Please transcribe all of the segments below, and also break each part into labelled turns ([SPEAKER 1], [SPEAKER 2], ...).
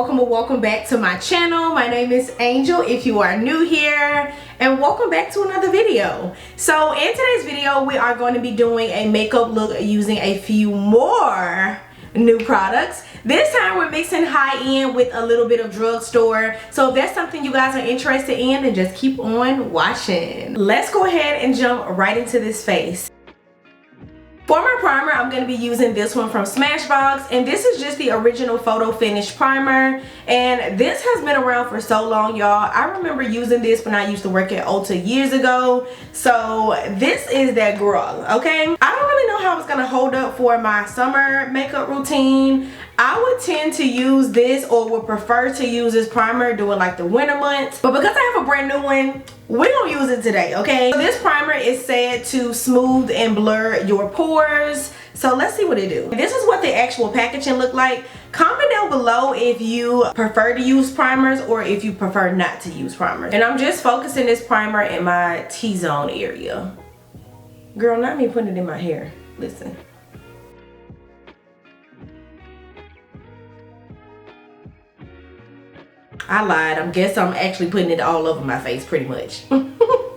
[SPEAKER 1] welcome back to my channel. My name is Angel if you are new here, and welcome back to another video. So in today's video we are going to be doing a makeup look using a few more new products. This time we're mixing high-end with a little bit of drugstore. So if that's something you guys are interested in, then just keep on watching. Let's go ahead and jump right into this face. For my primer, I'm going to be using this one from Smashbox, and this is just the original photo finish primer, and this has been around for so long, y'all. I remember using this when I used to work at Ulta years ago, so this is that girl, okay? I don't really know how it's going to hold up for my summer makeup routine. I would tend to use this, or would prefer to use this primer during like the winter months, but because I have a brand new one, we're gonna use it today, okay? So this primer is said to smooth and blur your pores. So let's see what it do. This is what the actual packaging look like. Comment down below if you prefer to use primers or if you prefer not to use primers. And I'm just focusing this primer in my T-zone area. Girl, not me putting it in my hair. Listen. I lied. I guess I'm actually putting it all over my face pretty much.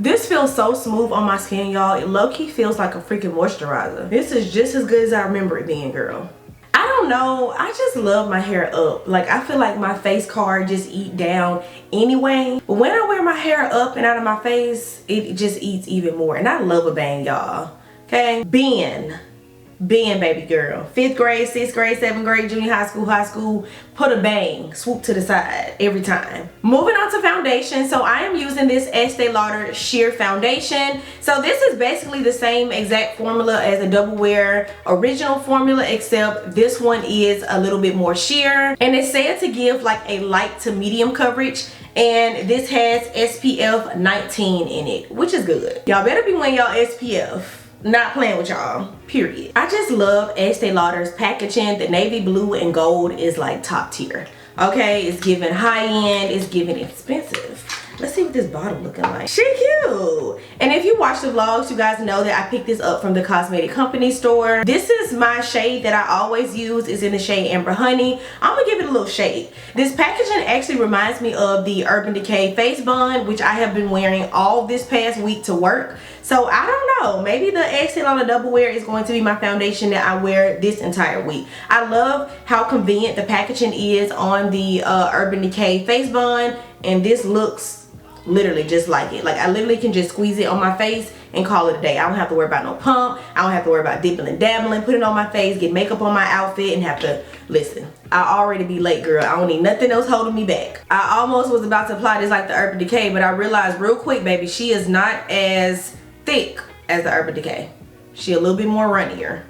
[SPEAKER 1] This feels so smooth on my skin, y'all. It low-key feels like a freaking moisturizer. This is just as good as I remember it being, girl. I don't know. I just love my hair up. Like, I feel like my face card just eat down anyway. But when I wear my hair up and out of my face, it just eats even more. And I love a bang, y'all. Okay? Being baby girl. 5th grade, 6th grade, 7th grade, junior high school, put a bang, swoop to the side every time. Moving on to foundation. So I am using this Estee Lauder Sheer Foundation. So this is basically the same exact formula as the Double Wear original formula, except this one is a little bit more sheer. And it's said to give like a light to medium coverage. And this has SPF 19 in it, which is good. Y'all better be wearing y'all SPF. Not playing with y'all, period. I just love Estee Lauder's packaging. The navy blue and gold is like top tier. Okay, it's giving high end, it's giving expensive. Let's see what this bottle looking like. She cute. And if you watch the vlogs, you guys know that I picked this up from the Cosmetic Company store. This is my shade that I always use. Is in the shade Amber Honey. I'm gonna give it a little shade. This packaging actually reminds me of the Urban Decay Face Bond, which I have been wearing all this past week to work. So I don't know, maybe the Estee Lauder Double Wear is going to be my foundation that I wear this entire week. I love how convenient the packaging is on the Urban Decay Face Bond, and this looks literally just like it. Like, I literally can just squeeze it on my face and call it a day. I don't have to worry about no pump. I don't have to worry about dipping and dabbling, put it on my face, get makeup on my outfit, and have to listen. I already be late, girl. I don't need nothing else holding me back. I almost was about to apply this like the Urban Decay, but I realized real quick, baby, she is not as thick as the Urban Decay. She a little bit more runnier.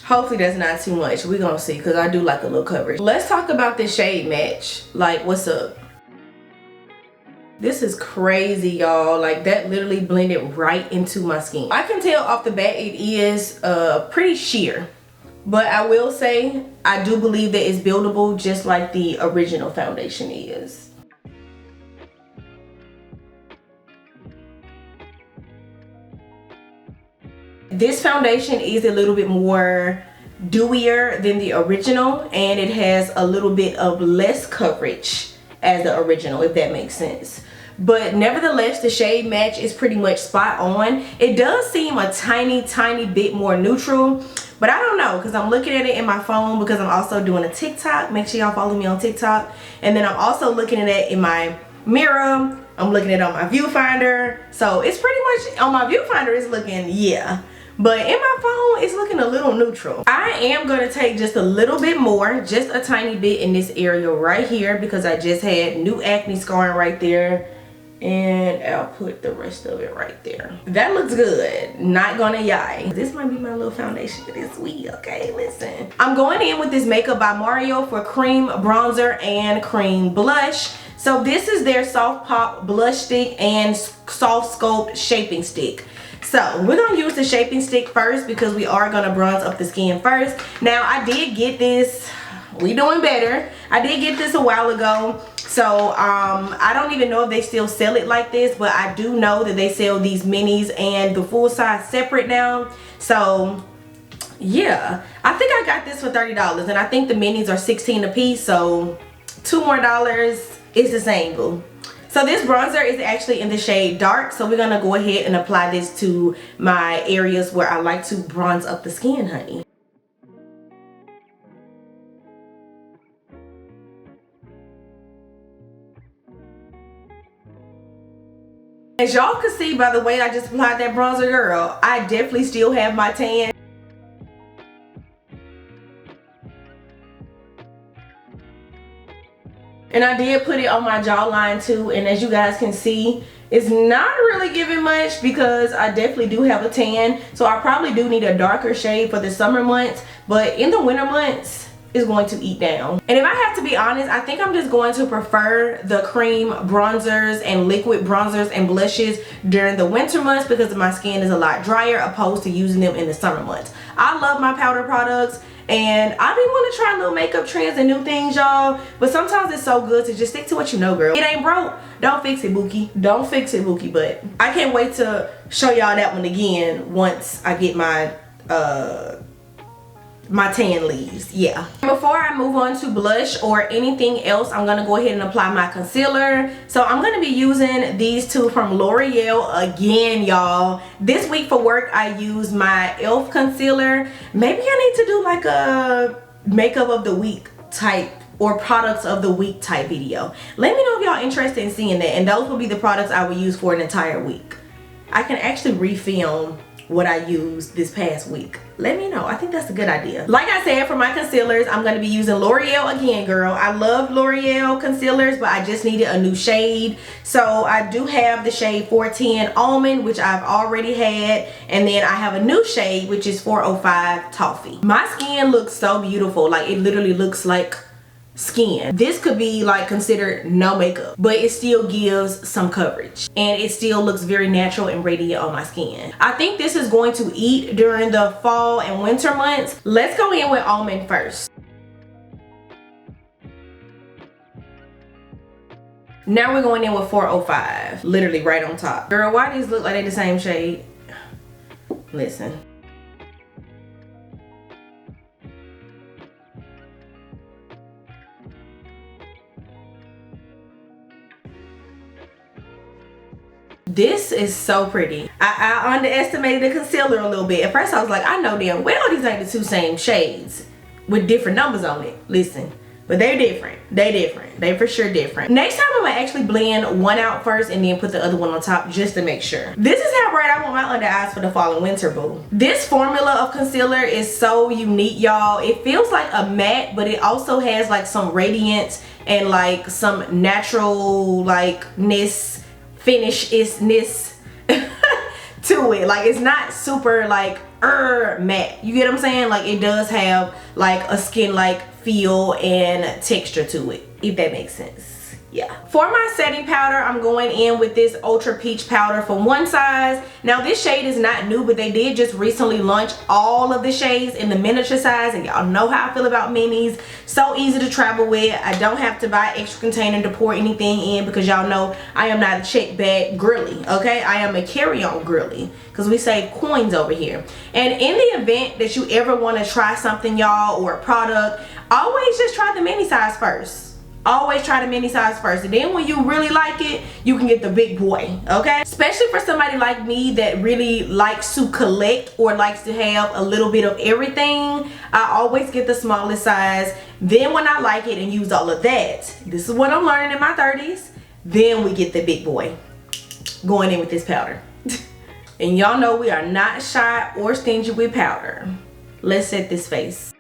[SPEAKER 1] Hopefully that's not too much. We're gonna see, because I do like a little coverage. Let's talk about this shade match. Like, what's up? This is crazy, y'all. Like, that literally blended right into my skin. I can tell off the bat it is pretty sheer. But I will say, I do believe that it's buildable just like the original foundation is. This foundation is a little bit more dewier than the original, and it has a little bit of less coverage as the original, if that makes sense. But nevertheless, the shade match is pretty much spot on. It does seem a tiny bit more neutral, but I don't know, because I'm looking at it in my phone, because I'm also doing a TikTok. Make sure y'all follow me on TikTok. And then I'm also looking at it in my mirror. I'm looking at it on my viewfinder. So it's pretty much, on my viewfinder it's looking, yeah. But in my phone, it's looking a little neutral. I am going to take just a little bit more, just a tiny bit in this area right here, because I just had new acne scarring right there. And I'll put the rest of it right there. That looks good. Not gonna lie. This might be my little foundation for this week, okay? Listen. I'm going in with this Makeup by Mario for cream bronzer and cream blush. So this is their Soft Pop Blush Stick and Soft Sculpt Shaping Stick. So we're gonna use the shaping stick first, because we are gonna bronze up the skin first. Now, I did get this, we doing better. I did get this a while ago. So I don't even know if they still sell it like this, but I do know that they sell these minis and the full size separate now. So yeah, I think I got this for $30, and I think the minis are 16 a piece, so $2 more is the same, boo. So this bronzer is actually in the shade dark, so we're gonna go ahead and apply this to my areas where I like to bronze up the skin, honey. As y'all can see by the way I just applied that bronzer, girl, I definitely still have my tan. And I did put it on my jawline too, and as you guys can see, it's not really giving much because I definitely do have a tan. So I probably do need a darker shade for the summer months, but in the winter months, it's going to eat down. And if I have to be honest, I think I'm just going to prefer the cream bronzers and liquid bronzers and blushes during the winter months because my skin is a lot drier opposed to using them in the summer months. I love my powder products, and I be wanting to try little makeup trends and new things, y'all, but sometimes it's so good to just stick to what you know, girl. It ain't broke, don't fix it, bookie. Don't fix it, bookie. But I can't wait to show y'all that one again once I get my my tan leaves. Yeah, before I move on to blush or anything else, I'm gonna go ahead and apply my concealer. So I'm gonna be using these two from L'Oreal again, y'all. This week for work I use my e.l.f. concealer. Maybe I need to do like a makeup of the week type or products of the week type video. Let me know if y'all interested in seeing that, and those will be the products I will use for an entire week. I can actually refilm what I used this past week. Let me know. I think that's a good idea. Like I said, for my concealers, I'm going to be using L'Oreal again, girl. I love L'Oreal concealers, but I just needed a new shade. So I do have the shade 410 Almond, which I've already had. And then I have a new shade, which is 405 Toffee. My skin looks so beautiful. Like, it literally looks like skin. This could be like considered no makeup, but it still gives some coverage and it still looks very natural and radiant on my skin. I think this is going to eat during the fall and winter months. Let's go in with Almond first. Now we're going in with 405, literally right on top. Girl, why these look like they're the same shade? Listen. This is so pretty. I underestimated the concealer a little bit. At first I was like, I know damn well these ain't the two same shades with different numbers on it. Listen, but they're different. They different. They for sure different. Next time I'm gonna actually blend one out first and then put the other one on top just to make sure. This is how bright I want my under eyes for the fall and winter, boo. This formula of concealer is so unique, y'all. It feels like a matte, but it also has like some radiance and like some natural finishness to it. Like, it's not super like matte, you get what I'm saying? Like, it does have like a skin like feel and texture to it, if that makes sense. Yeah, for my setting powder, I'm going in with this Ultra Peach powder for one size. Now this shade is not new, but they did just recently launch all of the shades in the miniature size, and y'all know how I feel about minis. So easy to travel with. I don't have to buy extra container to pour anything in because y'all know I am not a check bag girly, okay? I am a carry-on girly because we save coins over here. And in the event that you ever want to try something, y'all, or a product, always just try the mini size first. Always try the mini size first, and then when you really like it, you can get the big boy, okay? Especially for somebody like me that really likes to collect or likes to have a little bit of everything, I always get the smallest size. Then when I like it and use all of that, this is what I'm learning in my 30s, then we get the big boy going in with this powder. And y'all know we are not shy or stingy with powder. Let's set this face.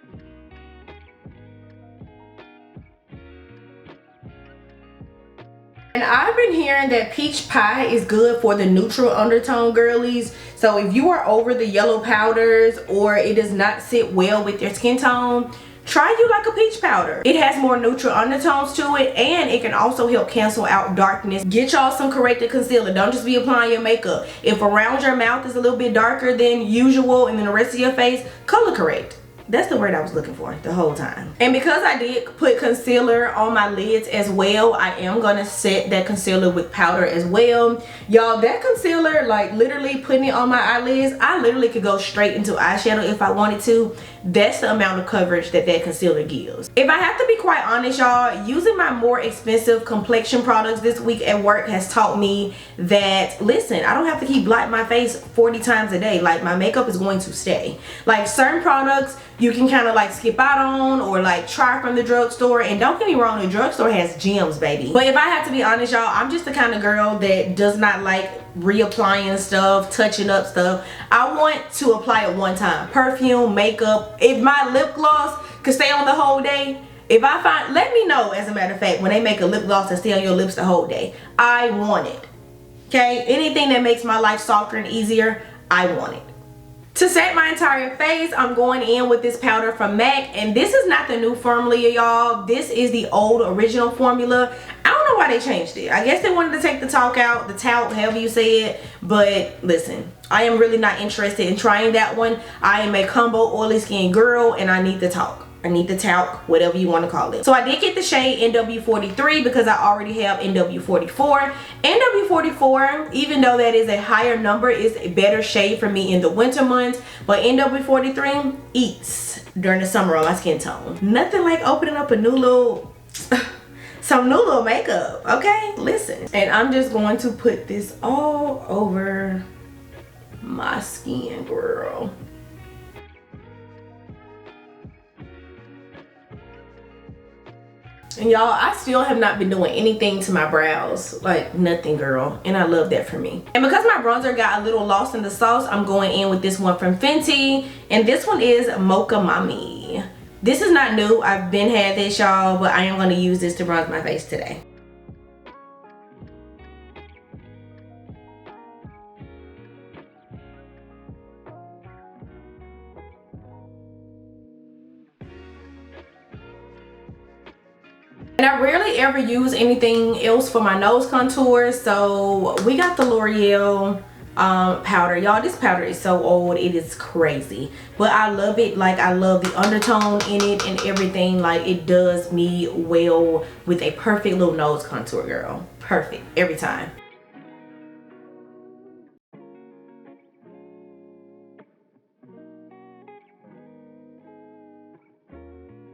[SPEAKER 1] And I've been hearing that peach pie is good for the neutral undertone girlies. So if you are over the yellow powders or it does not sit well with your skin tone, try you like a peach powder. It has more neutral undertones to it, and it can also help cancel out darkness. Get y'all some corrected concealer. Don't just be applying your makeup. If around your mouth is a little bit darker than usual and then the rest of your face, color correct. That's the word I was looking for the whole time. And because I did put concealer on my lids as well, I am gonna set that concealer with powder as well. Y'all, that concealer, like literally putting it on my eyelids, I literally could go straight into eyeshadow if I wanted to. That's the amount of coverage that that concealer gives. If I have to be quite honest, y'all, using my more expensive complexion products this week at work has taught me that, listen, I don't have to keep blotting my face 40 times a day. Like, my makeup is going to stay. Like, certain products you can kind of like skip out on or like try from the drugstore, and don't get me wrong, the drugstore has gems, baby. But if I have to be honest, y'all, I'm just the kind of girl that does not like reapplying stuff, touching up stuff. I want to apply it one time. Perfume, makeup. If my lip gloss could stay on the whole day, if I find, let me know, as a matter of fact, when they make a lip gloss that stay on your lips the whole day. I want it. Okay, anything that makes my life softer and easier, I want it. To set my entire face, I'm going in with this powder from MAC, and this is not the new formula, y'all. This is the old original formula. I don't know why they changed it. I guess they wanted to take the talc out, the talc, however you say it. But listen, I am really not interested in trying that one. I am a combo oily skin girl, and I need the talc. I need the talc, whatever you want to call it. So I did get the shade NW43 because I already have NW44. NW44, even though that is a higher number, is a better shade for me in the winter months. But NW43 eats during the summer on my skin tone. Nothing like opening up a new little, some new little makeup, okay? Listen. And I'm just going to put this all over my skin, girl. And y'all, I still have not been doing anything to my brows. Like, nothing, girl. And I love that for me. And because my bronzer got a little lost in the sauce, I'm going in with this one from Fenty. And this one is Mocha Mommy. This is not new. I've been had this, y'all. But I am going to use this to bronze my face today. And I rarely ever use anything else for my nose contour. So we got the L'Oreal powder. Y'all, this powder is so old, it is crazy. But I love it. Like, I love the undertone in it and everything. Like, it does me well with a perfect little nose contour, girl. Perfect every time.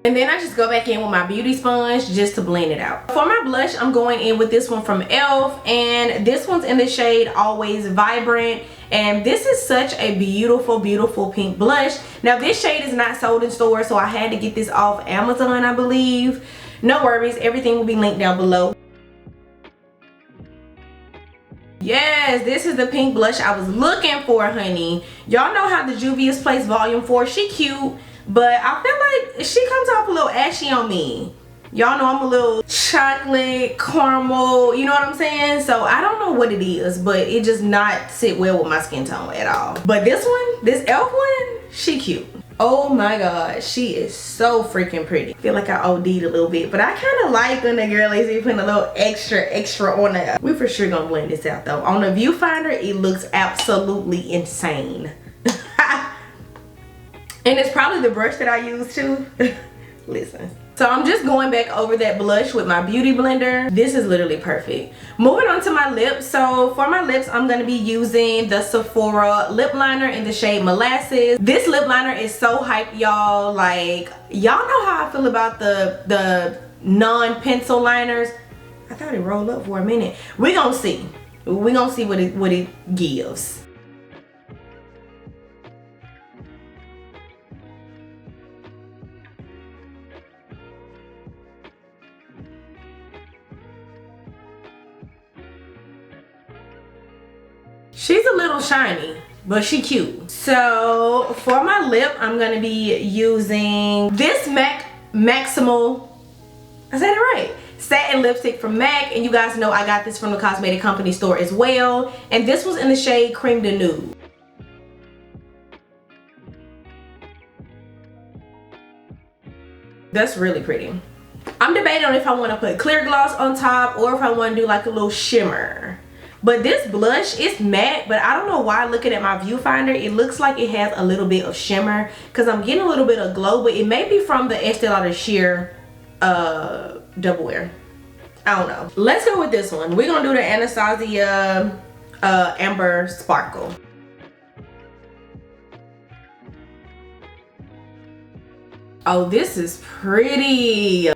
[SPEAKER 1] And then I just go back in with my beauty sponge just to blend it out. For my blush, I'm going in with this one from e.l.f. and this one's in the shade Always Vibrant. And this is such a beautiful, beautiful pink blush. Now, this shade is not sold in stores, so I had to get this off Amazon, I believe. No worries, everything will be linked down below. Yes, this is the pink blush I was looking for, honey. Y'all know how the Juvia's Place Volume 4, she cute. But I feel like she comes off a little ashy on me. Y'all know I'm a little chocolate, caramel, you know what I'm saying? So I don't know what it is, but it does not sit well with my skin tone at all. But this one, this e.l.f. one, she cute. Oh my god, she is so freaking pretty. I feel like I OD'd a little bit, but I kind of like when the girlies be putting a little extra on it. We for sure gonna blend this out though. On the viewfinder, it looks absolutely insane. And it's probably the brush that I use too. Listen. So I'm just going back over that blush with my beauty blender. This is literally perfect. Moving on to my lips. So for my lips, I'm going to be using the SEPHORA lip liner in the shade Molasses. This lip liner is so hype, y'all. Like, y'all know how I feel about the non-pencil liners. I thought it rolled up for a minute. We're going to see. We're going to see what it gives. She's a little shiny, but she cute. So for my lip, I'm gonna be using this Maximal, I said it right, satin lipstick from MAC. And you guys know I got this from the cosmetic company store as well. And this was in the shade Cream de Nude. That's really pretty. I'm debating on if I want to put clear gloss on top or if I want to do like a little shimmer. But this blush is matte, but I don't know why looking at my viewfinder, it looks like it has a little bit of shimmer because I'm getting a little bit of glow, but it may be from the Estee Lauder Sheer Double Wear. I don't know. Let's go with this one. We're gonna do the Anastasia Amber Sparkle. Oh, this is pretty.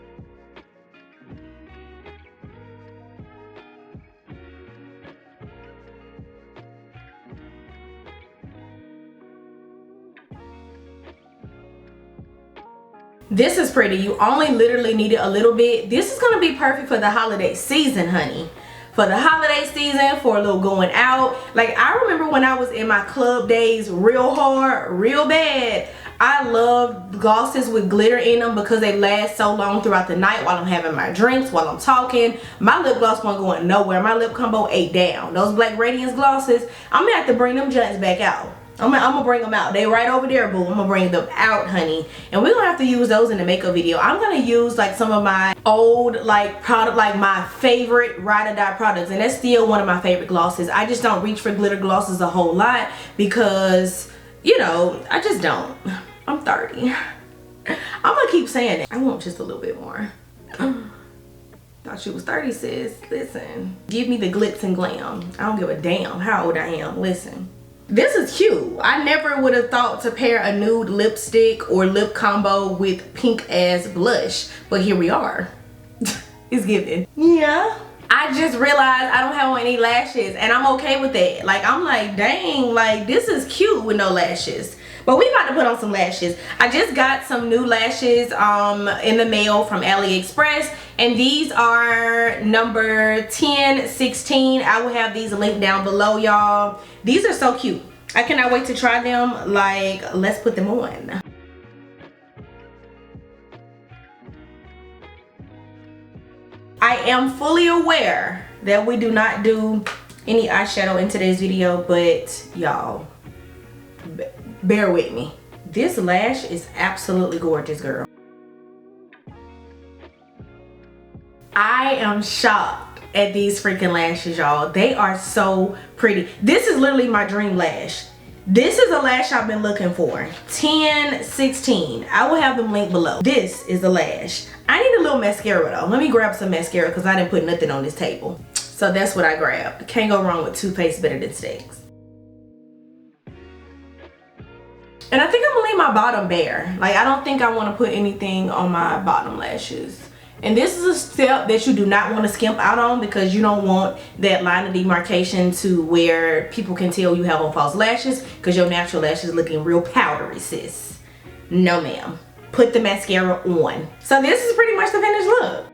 [SPEAKER 1] This is pretty. You only literally need it a little bit. This is going to be perfect for the holiday season, honey. For the holiday season, for a little going out. Like, I remember when I was in my club days real hard, real bad. I love glosses with glitter in them because they last so long throughout the night while I'm having my drinks, while I'm talking. My lip gloss won't go nowhere. My lip combo ate down. Those Black Radiance glosses, I'm going to have to bring them joints back out. I'm gonna bring them out. They right over there, boo. I'm gonna bring them out, honey. And we're gonna have to use those in the makeup video. I'm gonna use like some of my old like product, like my favorite ride or die products. And that's still one of my favorite glosses. I just don't reach for glitter glosses a whole lot because, you know, I just don't. I'm 30. I'm gonna keep saying it. I want just a little bit more. Thought you was 30, sis. Listen. Give me the glitz and glam. I don't give a damn how old I am. Listen. This is cute. I never would have thought to pair a nude lipstick or lip combo with pink ass blush, but here we are. It's giving. Yeah. I just realized I don't have any lashes and I'm okay with that. Like, I'm like, dang, like this is cute with no lashes. But we about to put on some lashes. I just got some new lashes in the mail from AliExpress, and these are number 10, 16. I will have these linked down below, y'all. These are so cute. I cannot wait to try them. Like, let's put them on. I am fully aware that we do not do any eyeshadow in today's video, but y'all, bear with me. This lash is absolutely gorgeous, girl. I am shocked at these freaking lashes, y'all. They are so pretty. This is literally my dream lash. This is a lash I've been looking for. 10, 16. I will have them linked below. This is the lash. I need a little mascara though. Let me grab some mascara because I didn't put nothing on this table. So that's what I grabbed. Can't go wrong with toothpaste better than sticks. And I think I'm gonna leave my bottom bare. Like, I don't think I want to put anything on my bottom lashes. And this is a step that you do not want to skimp out on because you don't want that line of demarcation to where people can tell you have on false lashes because your natural lashes looking real powdery, sis. No, ma'am. Put the mascara on. So this is pretty much the finished look.